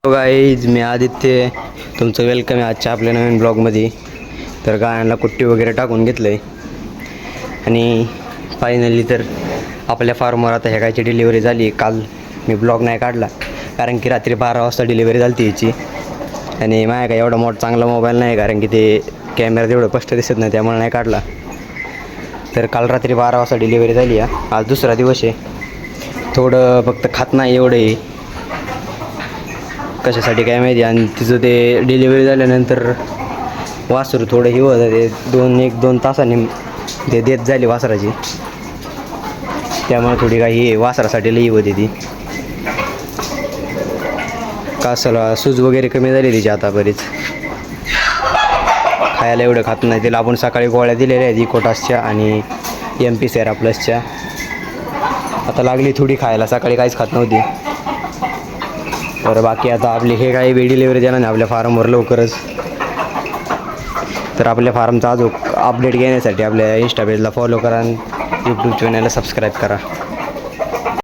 Guys मी आदित्य तुमचं welcome आहे आजच्या आपल्या नवीन ब्लॉगमध्ये. तर गायांना कुट्टी वगैरे टाकून घेतलं आहे आणि फायनली तर आपल्या फार्मवर आता ह्या गायची डिलिव्हरी झाली. काल मी ब्लॉग नाही काढला कारण की रात्री 12 वाजता डिलिव्हरी झाली ती याची. आणि माझ्या काय एवढा मोठा चांगला मोबाईल नाही कारण की ते कॅमेरा एवढं स्पष्ट दिसत नाही त्यामुळे नाही काढला. तर काल रात्री 12 वाजता डिलिव्हरी झाली आहे. आज दुसरा दिवस आहे. थोडं फक्त खात नाही एवढं आहे, कशासाठी काय माहिती. आणि तिचं ते डिलिव्हरी झाल्यानंतर वासरू थोडं हे होतं, ते दोन तासांनी ते देत झाली वासराची, त्यामुळे थोडी काही वासरासाठी लई होती ती. कासाला सूज वगैरे कमी झाली तिची आता बरीच. खायला एवढं खात नाही. तिला आपण सकाळी गोळ्या दिलेल्या आहेत इकोटासच्या आणि MP सेरा प्लसच्या. आता लागली थोडी खायला, सकाळी काहीच खात नव्हती. तर बाकी आता आपली हे काही डिलिव्हरी देणार नाही आपल्या फार्मवर लवकरच. तर आपल्या फार्मचा अजून अपडेट घेण्यासाठी आपल्या इंस्टा पेजला फॉलो करा आणि यूट्यूब चॅनलला सबस्क्राईब करा.